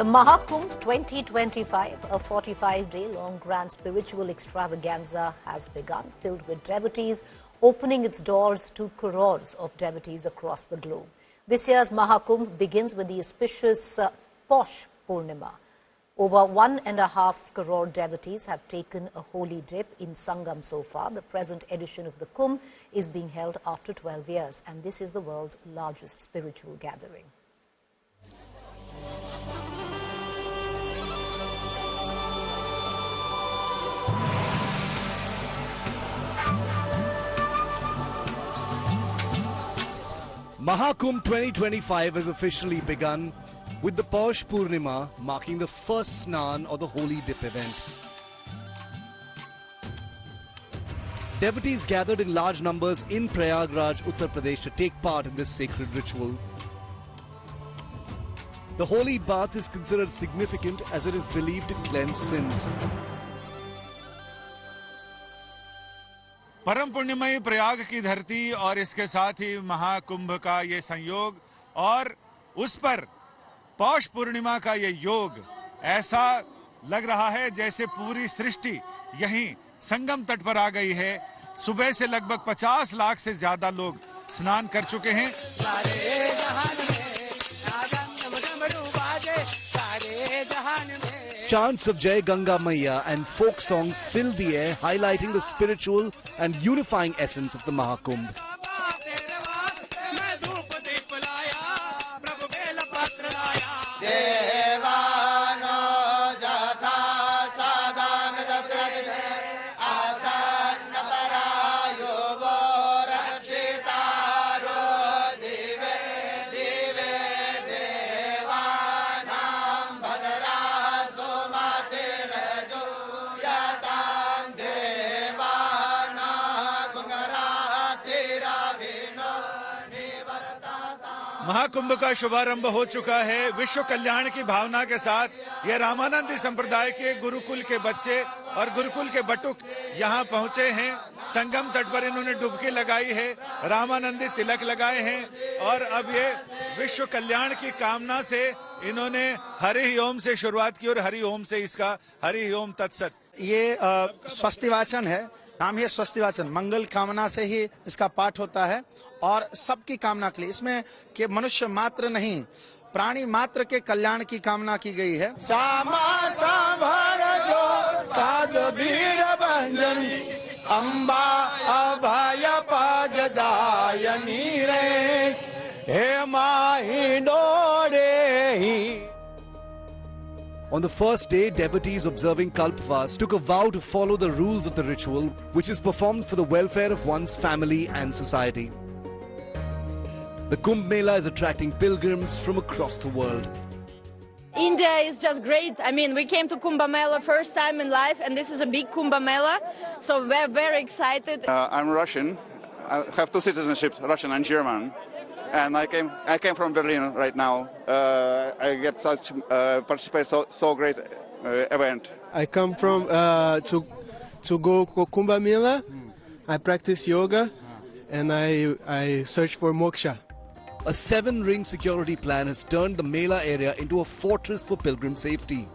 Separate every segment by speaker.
Speaker 1: The Mahakumbh 2025, a 45-day-long grand spiritual extravaganza has begun, filled with devotees, opening its doors to crores of devotees across the globe. This year's Mahakumbh begins with the auspicious Paush Purnima. Over 1.5 crore devotees have taken a holy dip in Sangam so far. The present edition of the Kumbh is being held after 12 years, and this is the world's largest spiritual gathering.
Speaker 2: Mahakumbh 2025 has officially begun, with the Paush Purnima marking the first Snan or the Holy Dip event. Devotees gathered in large numbers in Prayagraj, Uttar Pradesh to take part in this sacred ritual. The holy bath is considered significant as it is believed to cleanse sins.
Speaker 3: परम पुण्यमयी प्रयाग की धरती और इसके साथ ही महाकुंभ का ये संयोग और उस पर पौष पूर्णिमा का ये योग, ऐसा लग रहा है जैसे पूरी सृष्टि यहीं संगम तट पर आ गई है। सुबह से लगभग 50 लाख से ज्यादा लोग स्नान कर चुके हैं।
Speaker 2: Chants of Jai Ganga Maiya and folk songs filled the air, highlighting the spiritual and unifying essence of the Mahakumbh.
Speaker 3: Mahakumbh का शुभारंभ हो चुका है। विश्व कल्याण की भावना के साथ ये रामानंदी संप्रदाय के गुरुकुल के बच्चे और गुरुकुल के बटुक यहाँ पहुंचे हैं। संगम तट पर इन्होंने डुबकी लगाई है, रामानंदी तिलक लगाए हैं और अब ये विश्व कल्याण की कामना से इन्होंने हरि ओम से शुरुआत की और हरि ओम से इसका हरि ओम तत्सत।
Speaker 4: ये स्वस्तिवाचन है, नाम है स्वस्तिवाचन। मंगल कामना से ही इसका पाठ होता है और सबकी कामना के लिए, इसमें कि मनुष्य मात्र नहीं, प्राणी मात्र के कल्याण की कामना की गई है।
Speaker 5: श्यामा सांभर जो साध बीर भंजन अम्बा अभय पजदायनी रे हे माही डोरे ही।
Speaker 2: On the first day, devotees observing Kalpvas took a vow to follow the rules of the ritual, which is performed for the welfare of one's family and society. The Kumbh Mela is attracting pilgrims from across the world.
Speaker 6: India is just great. I mean, we came to Kumbh Mela first time in life, and this is a big Kumbh Mela, so we're very excited.
Speaker 7: I'm Russian. I have two citizenships, Russian and German. And I came from Berlin right now. I get such participate so great event.
Speaker 8: I come from to go Kumbh Mela. I practice yoga, and I search for moksha.
Speaker 2: A 7-ring security plan has turned the Mela area into a fortress for pilgrim safety.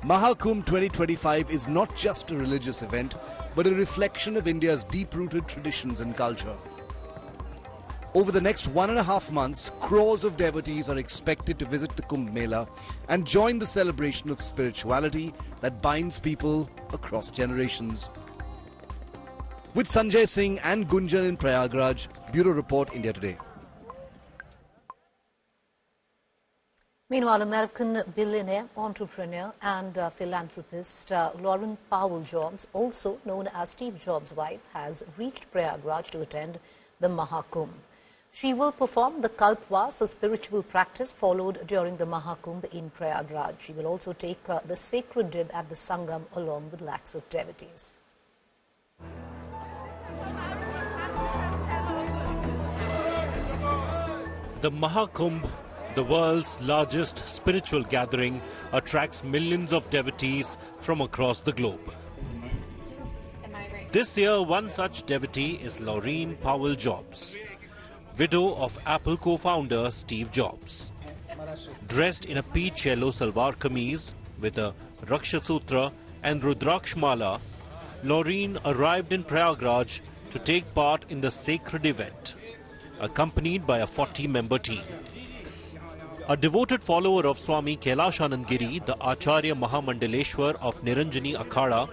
Speaker 2: Mahakumbh 2025 is not just a religious event, but a reflection of India's deep-rooted traditions and culture. Over the next 1.5 months, crores of devotees are expected to visit the Kumbh Mela and join the celebration of spirituality that binds people across generations. With Sanjay Singh and Gunjan in Prayagraj, Bureau Report, India Today.
Speaker 1: Meanwhile, American billionaire, entrepreneur and philanthropist Laurene Powell Jobs, also known as Steve Jobs' wife, has reached Prayagraj to attend the Mahakumbh. She will perform the Kalpvas, a spiritual practice followed during the Mahakumbh in Prayagraj. She will also take the sacred dip at the Sangam along with lakhs of devotees.
Speaker 9: The Mahakumbh, the world's largest spiritual gathering, attracts millions of devotees from across the globe. This year, one such devotee is Laurene Powell Jobs, widow of Apple co-founder Steve Jobs. Dressed in a peach yellow salwar kameez with a Rakshasutra and Rudraksh Mala, Laureen arrived in Prayagraj to take part in the sacred event, accompanied by a 40-member team. A devoted follower of Swami Kailashanand Giri, the Acharya Mahamandaleshwar of Niranjani Akhada,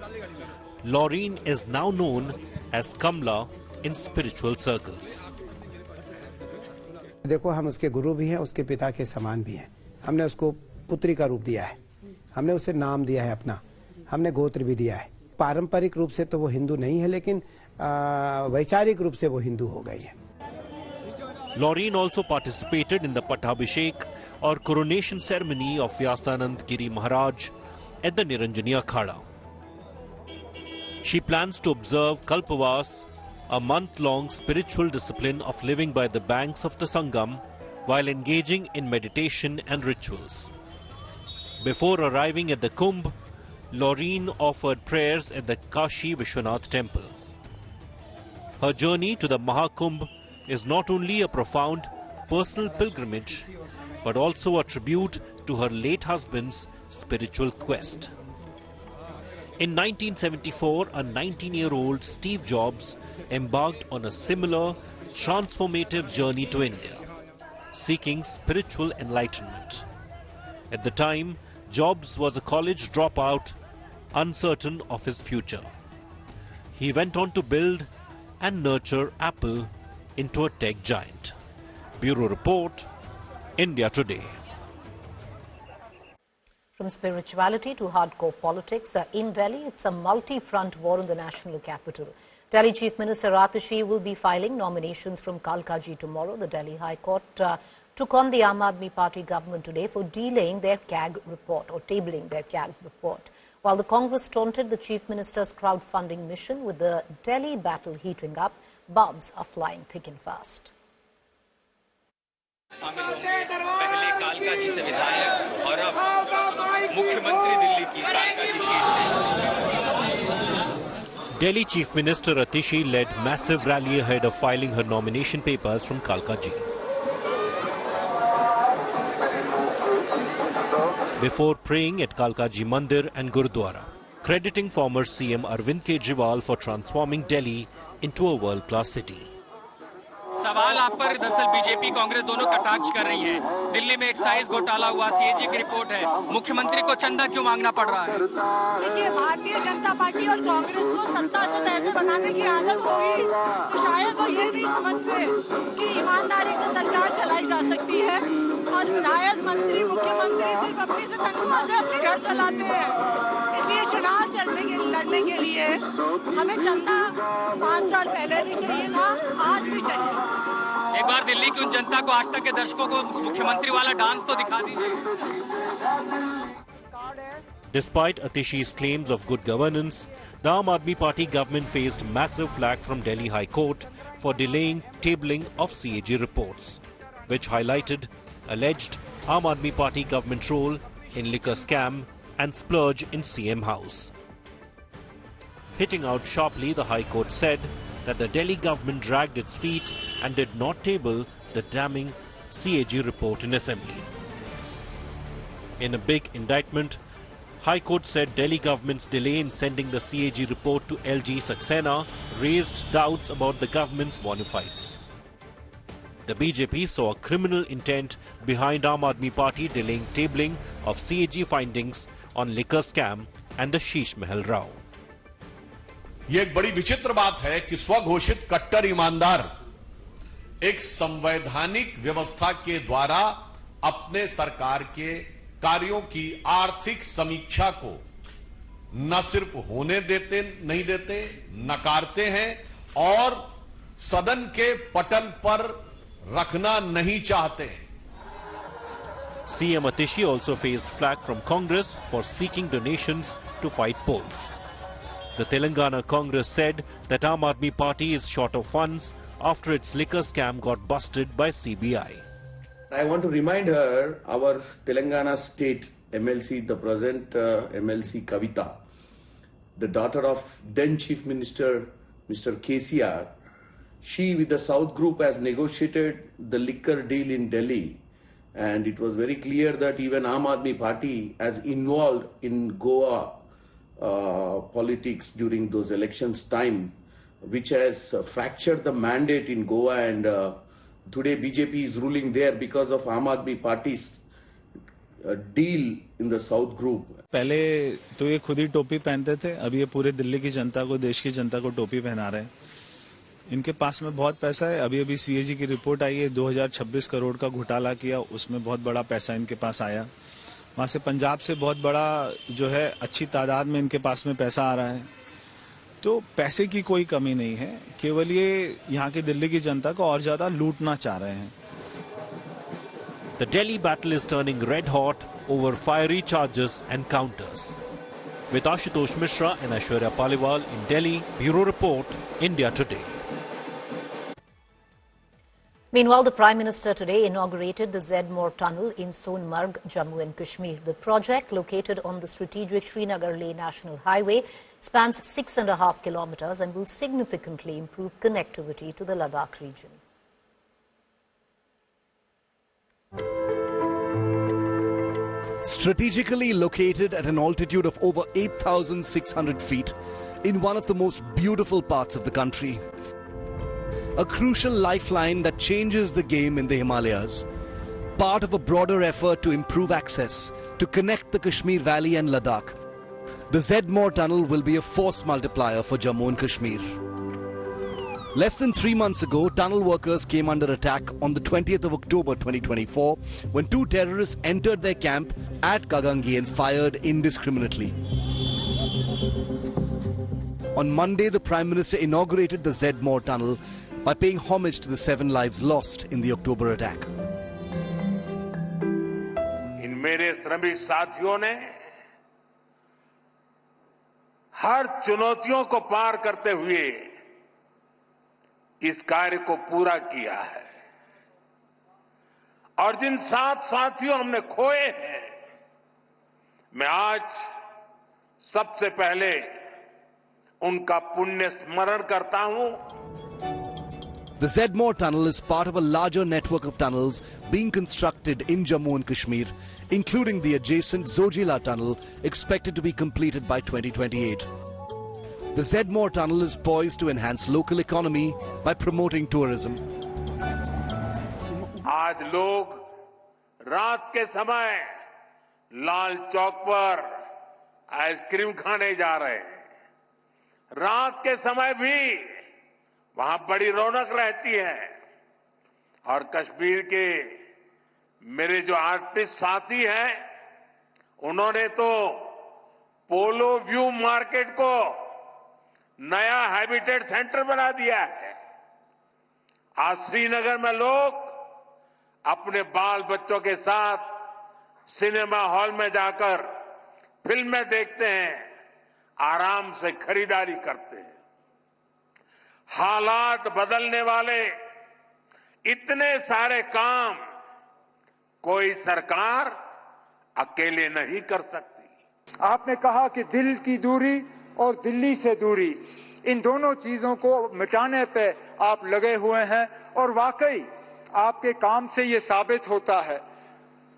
Speaker 9: Laureen is now known as Kamla in spiritual circles.
Speaker 10: देखो, हम उसके गुरु भी हैं, उसके पिता के समान भी हैं। हमने उसको पुत्री का रूप दिया है, हमने उसे नाम दिया है अपना, हमने गोत्र भी दिया है। पारंपरिक रूप से तो वो हिंदू नहीं है, लेकिन वैचारिक रूप से वो हिंदू हो गई है।
Speaker 9: Laureen also participated in the Pattabhishek or coronation ceremony of Vyasanand Giri Maharaj at the Niranjani Akhada. She plans to observe Kalpavas, a month-long spiritual discipline of living by the banks of the Sangam while engaging in meditation and rituals. Before arriving at the Kumbh, Laureen offered prayers at the Kashi Vishwanath temple. Her journey to the Mahakumbh is not only a profound personal pilgrimage, but also a tribute to her late husband's spiritual quest. In 1974, a 19-year-old Steve Jobs embarked on a similar transformative journey to India, seeking spiritual enlightenment. At the time, Jobs was a college dropout, uncertain of his future. He went on to build and nurture Apple into a tech giant. Bureau Report, India Today.
Speaker 1: From spirituality to hardcore politics, in Delhi, it's a multi-front war in the national capital. Delhi Chief Minister Atishi will be filing nominations from Kalkaji tomorrow. The Delhi High Court took on the Aam Aadmi Party government today for delaying their CAG report or tabling their CAG report. While the Congress taunted the Chief Minister's crowdfunding mission, with the Delhi battle heating up, bombs are flying thick and fast.
Speaker 11: पहले कालकाजी से विधायक और अब मुख्यमंत्री दिल्ली की Kalkaji seat से।
Speaker 9: Delhi Chief Minister Atishi led massive rally ahead of filing her nomination papers from Kalkaji. Before praying at Kalkaji Mandir and Gurudwara, crediting former CM Arvind Kejriwal for transforming Delhi into a world-class city.
Speaker 11: सवाल आप पर दरअसल BJP Congress दोनों कटाक्ष कर रही हैं। दिल्ली में एक्साइज घोटाला हुआ, सीएजी की रिपोर्ट है, मुख्यमंत्री को चंदा क्यों मांगना पड़ रहा है?
Speaker 12: देखिए, भारतीय जनता पार्टी और कांग्रेस को सत्ता से पैसे बनाने की आदत होगी, तो शायद वो ये नहीं समझते कि ईमानदारी से सरकार चलाई जा सकती है और विधायक, मंत्री, मुख्यमंत्री सिर्फ अपनी से तनख्वाह से अपने घर चलाते हैं। इसलिए चुनाव लड़ने के लिए हमें चंदा 5 साल पहले भी चाहिए था, आज भी चाहिए।
Speaker 11: एक बार दिल्ली की उन जनता को, आज तक के दर्शकों को मुख्यमंत्री वाला डांस तो दिखा दीजिए।
Speaker 9: Despite Atishi's claims of good governance, the Aam Aadmi Party government faced massive flack from Delhi High Court for delaying tabling of CAG reports, which highlighted alleged Aam Aadmi Party government role in liquor scam and splurge in CM House. Hitting out sharply, the High Court said that the Delhi government dragged its feet and did not table the damning CAG report in Assembly. In a big indictment, High Court said Delhi government's delay in sending the CAG report to LG Saxena raised doubts about the government's bona fides. The BJP saw a criminal intent behind Aam Aadmi Party delaying tabling of CAG findings on liquor scam and the Sheesh Mahal Rao.
Speaker 13: ये एक बड़ी विचित्र बात है कि स्वघोषित कट्टर ईमानदार एक संवैधानिक व्यवस्था के द्वारा अपने सरकार के कार्यों की आर्थिक समीक्षा को न सिर्फ होने देते नहीं देते, नकारते हैं और सदन के पटल पर रखना नहीं चाहते हैं।
Speaker 9: CM Atishi also faced flack from Congress for seeking donations to fight polls. The Telangana Congress said that Aam Aadmi Party is short of funds after its liquor scam got busted by CBI.
Speaker 14: I want to remind her, our Telangana state MLC, the present MLC Kavita, the daughter of then Chief Minister Mr. KCR, she with the South Group has negotiated the liquor deal in Delhi, and it was very clear that even Aam Aadmi Party as involved in Goa politics during those elections time, which has fractured the mandate in Goa, and today BJP is ruling there because of Aam Aadmi Party's deal in the South Group.
Speaker 15: पहले तो ये खुद ही टोपी पहनते थे, अब ये पूरे दिल्ली की जनता को, देश की जनता को टोपी पहना रहे हैं। इनके पास में बहुत पैसा है। अभी CAG की रिपोर्ट आई है, 2026 करोड़ का घोटाला किया, उसमें बहुत बड़ा पैसा इनके पास आया। वहां से पंजाब से बहुत बड़ा जो है अच्छी तादाद में इनके पास में पैसा आ रहा है। तो पैसे की कोई कमी नहीं है, केवल ये यहाँ की दिल्ली की जनता को और ज्यादा लूटना चाह रहे हैं।
Speaker 9: The Delhi battle is turning red hot over fiery charges and counters. With Ashutosh Mishra and Aishwarya Paliwal in Delhi, Bureau Report, India Today.
Speaker 1: Meanwhile, the Prime Minister today inaugurated the Zedmore Tunnel in Sonmarg, Jammu and Kashmir. The project, located on the strategic Srinagar-Leh National Highway, spans 6.5 kilometers and will significantly improve connectivity to the Ladakh region.
Speaker 2: Strategically located at an altitude of over 8,600 feet in one of the most beautiful parts of the country. A crucial lifeline that changes the game in the Himalayas. Part of a broader effort to improve access to connect the Kashmir Valley and Ladakh. The Zedmore Tunnel will be a force multiplier for Jammu and Kashmir. Less than 3 months ago, tunnel workers came under attack on the 20th of October 2024 when 2 terrorists entered their camp at Kagangi and fired indiscriminately. On Monday, the Prime Minister inaugurated the Zedmore Tunnel by paying homage to the 7 lives lost in the October attack.
Speaker 16: इन मेरे श्रमिक साथियों ने हर चुनौतियों को पार करते हुए इस कार्य को पूरा किया है और जिन 7 साथियों हमने खोए हैं, मैं आज सबसे पहले उनका पुण्य स्मरण करता हूं।
Speaker 2: The Zedmore Tunnel is part of a larger network of tunnels being constructed in Jammu and Kashmir, including the adjacent Zojila Tunnel, expected to be completed by 2028. The Zedmore Tunnel is poised to enhance local economy by promoting tourism.
Speaker 16: आज लोग रात के समय लाल चौक पर ice cream खाने जा रहे हैं। रात के समय भी वहां बड़ी रौनक रहती है और कश्मीर के मेरे जो आर्टिस्ट साथी हैं, उन्होंने तो पोलो व्यू मार्केट को नया हैबिटेट सेंटर बना दिया है। आज श्रीनगर में लोग अपने बाल बच्चों के साथ सिनेमा हॉल में जाकर फिल्में देखते हैं, आराम से खरीदारी करते हैं। हालात बदलने वाले इतने सारे काम कोई सरकार अकेले नहीं कर सकती।
Speaker 17: आपने कहा कि दिल की दूरी और दिल्ली से दूरी, इन दोनों चीजों को मिटाने पे आप लगे हुए हैं और वाकई आपके काम से ये साबित होता है।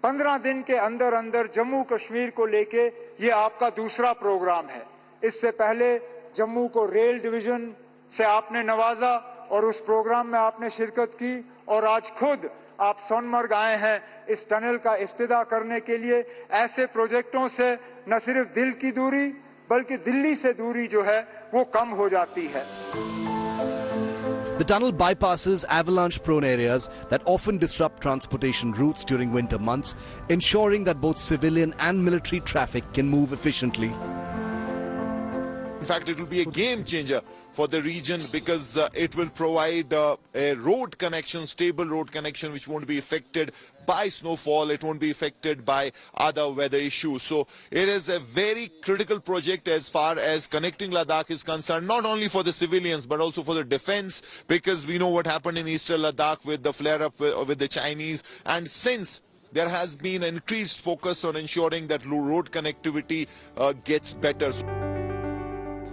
Speaker 17: 15 दिन के अंदर अंदर जम्मू कश्मीर को लेके ये आपका दूसरा प्रोग्राम है। इससे पहले जम्मू को रेल डिवीजन से आपने नवाजा और उस प्रोग्राम में आपने शिरकत की और आज खुद आप सोनमर्ग आए हैं इस टनल का इफ्तिताह करने के लिए। ऐसे प्रोजेक्टों से न सिर्फ दिल की दूरी बल्कि दिल्ली से दूरी जो है वो कम हो जाती है।
Speaker 2: The tunnel bypasses avalanche-prone areas that often disrupt transportation routes during winter months, ensuring that both civilian and military traffic can move efficiently.
Speaker 18: In fact, it will be a game changer for the region because it will provide a road connection, stable road connection, which won't be affected by snowfall. It won't be affected by other weather issues. So it is a very critical project as far as connecting Ladakh is concerned, not only for the civilians, but also for the defense, because we know what happened in eastern Ladakh with the flare-up with the Chinese. And since there has been an increased focus on ensuring that road connectivity gets better.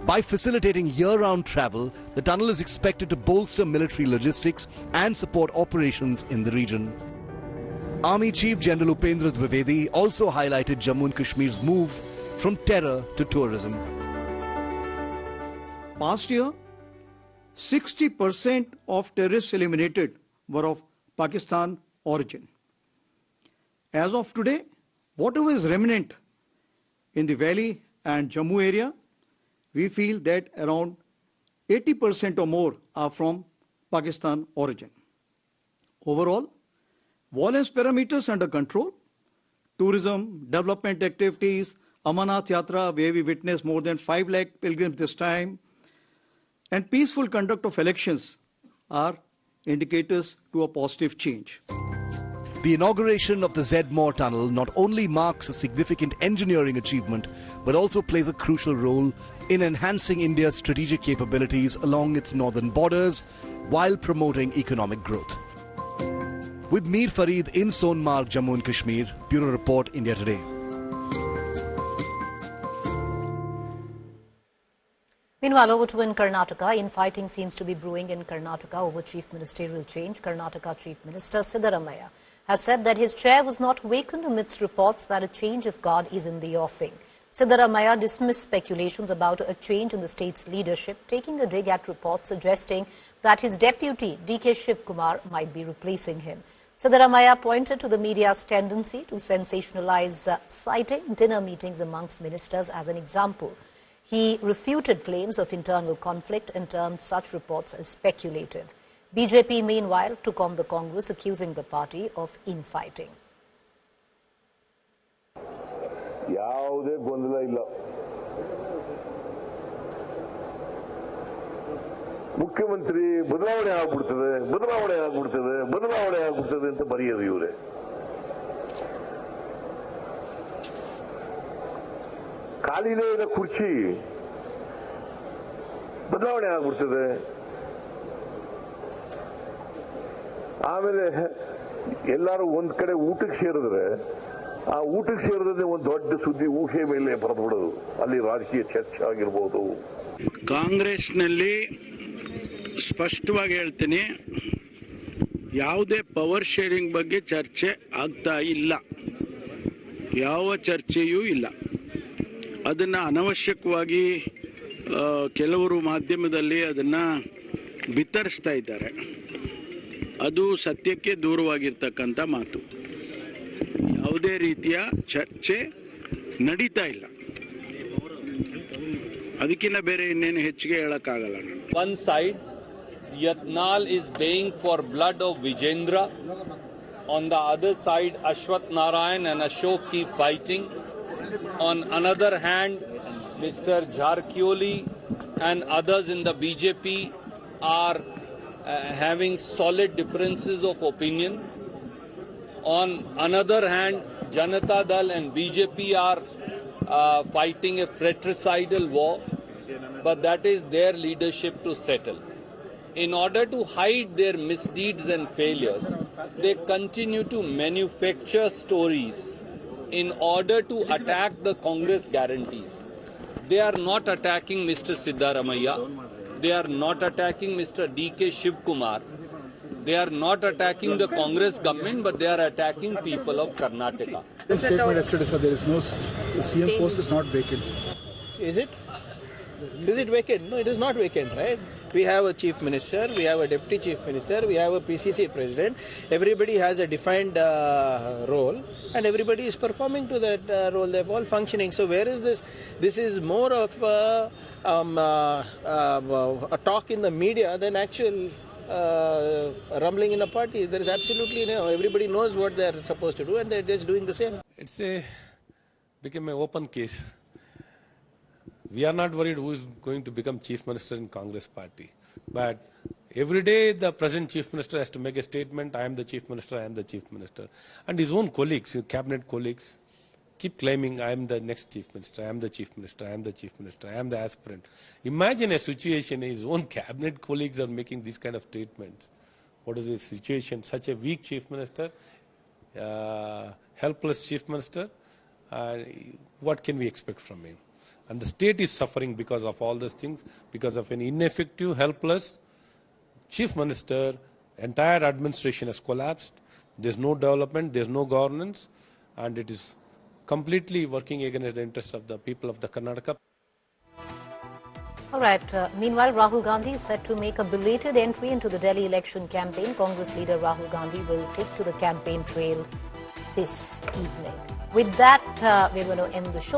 Speaker 2: By facilitating year-round travel, the tunnel is expected to bolster military logistics and support operations in the region. Army Chief General Upendra Dwivedi also highlighted Jammu and Kashmir's move from terror to tourism.
Speaker 19: Past year, 60% of terrorists eliminated were of Pakistan origin. As of today, whatever is remnant in the Valley and Jammu area, we feel that around 80% or more are from Pakistan origin. Overall, violence parameters under control, tourism, development activities, Amarnath Yatra, where we witnessed more than 5 lakh pilgrims this time, and peaceful conduct of elections are indicators to a positive change.
Speaker 2: The inauguration of the Z-More tunnel not only marks a significant engineering achievement, but also plays a crucial role in enhancing India's strategic capabilities along its northern borders while promoting economic growth. With Mir Farid in Sonmarg, Jammu and Kashmir, Bureau Report, India Today.
Speaker 1: Meanwhile, over to in Karnataka, infighting seems to be brewing in Karnataka over chief ministerial change. Karnataka Chief Minister Siddaramaiah has said that his chair was not vacant amidst reports that a change of guard is in the offing. Siddaramaiah dismissed speculations about a change in the state's leadership, taking a dig at reports suggesting that his deputy, D.K. Shivkumar, might be replacing him. Siddaramaiah pointed to the media's tendency to sensationalize, citing dinner meetings amongst ministers as an example. He refuted claims of internal conflict and termed such reports as speculative. BJP, meanwhile, took on the Congress, accusing the party of infighting.
Speaker 20: ಯಾವುದೇ ಗೊಂದಲ ಇಲ್ಲ. ಮುಖ್ಯಮಂತ್ರಿ ಬದಲಾವಣೆ ಆಗ್ಬಿಡ್ತದೆ ಅಂತ ಬರೆಯೋದು ಇವರೇ. ಖಾಲಿನೇ ಇರೋ ಕುರ್ಚಿ ಬದಲಾವಣೆ ಆಗ್ಬಿಡ್ತದೆ. ಆಮೇಲೆ ಎಲ್ಲರೂ ಒಂದ್ ಕಡೆ ಊಟಕ್ಕೆ ಸೇರಿದ್ರೆ ಆ ಊಟಕ್ಕೆ ಸೇರಿದ್ರೆ ಒಂದು ದೊಡ್ಡ ಸುದ್ದಿ ಊಹೆ ಮೇಲೆ ಬರೆದ್ಬಿಡೋದು, ಅಲ್ಲಿ ರಾಜಕೀಯ ಚರ್ಚೆ ಆಗಿರ್ಬೋದು.
Speaker 21: ಕಾಂಗ್ರೆಸ್ನಲ್ಲಿ ಸ್ಪಷ್ಟವಾಗಿ ಹೇಳ್ತೀನಿ, ಯಾವುದೇ ಪವರ್ ಶೇರಿಂಗ್ ಬಗ್ಗೆ ಚರ್ಚೆ ಆಗ್ತಾ ಇಲ್ಲ, ಯಾವ ಚರ್ಚೆಯೂ ಇಲ್ಲ. ಅದನ್ನ ಅನವಶ್ಯಕವಾಗಿ ಕೆಲವರು ಮಾಧ್ಯಮದಲ್ಲಿ ಅದನ್ನ ಬಿತ್ತರಿಸ್ತಾ ಇದ್ದಾರೆ. ಅದು ಸತ್ಯಕ್ಕೆ ದೂರವಾಗಿರ್ತಕ್ಕಂಥ ಮಾತು. ಯಾವುದೇ ರೀತಿಯ ಚರ್ಚೆ ನಡೀತಾ ಇಲ್ಲ. ಅದಕ್ಕಿಂತ ಬೇರೆ ಇನ್ನೇನು ಹೆಚ್ಚಿಗೆ ಹೇಳಕ್ಕಾಗಲ್ಲ.
Speaker 22: One side, Yatnal is baying for blood of Vijendra. On the other side, Ashwath Narayan and Ashok keep fighting. On another hand, Mr. Jharkholi and others in the BJP are having solid differences of opinion. On another hand, Janata Dal and BJP are fighting a fratricidal war, but that is their leadership to settle. In order to hide their misdeeds and failures, they continue to manufacture stories in order to attack the Congress guarantees. They are not attacking Mr. Siddaramaiah. They are not attacking Mr. D.K. Shivkumar. They are not attacking the Congress government, but they are attacking people of Karnataka.
Speaker 23: The statement yesterday said there is no CM post is not vacant.
Speaker 24: Is it? Is it vacant? No, it is not vacant, right? We have a chief minister, we have a deputy chief minister, we have a PCC president. Everybody has a defined role, and everybody is performing to that role. They're all functioning. So where is this? This is more of a talk in the media than actual rumbling in a party. There is absolutely everybody knows what they're supposed to do, and they're just doing the same.
Speaker 25: It's became an open case. We are not worried who is going to become chief minister in Congress party. But every day the present chief minister has to make a statement, I am the chief minister, I am the chief minister. And his own colleagues, his cabinet colleagues, keep claiming, I am the next chief minister, I am the chief minister, I am the chief minister, I am the aspirant. Imagine a situation, his own cabinet colleagues are making these kind of statements. What is the situation? Such a weak chief minister, helpless chief minister, what can we expect from him? And the state is suffering because of all these things, because of an ineffective, helpless chief minister. Entire administration has collapsed. There's no development, there's no governance, and it is completely working against the interests of the people of the Karnataka.
Speaker 1: All right. Meanwhile, Rahul Gandhi is set to make a belated entry into the Delhi election campaign. Congress leader Rahul Gandhi will take to the campaign trail this evening. With that, we're going to end the show.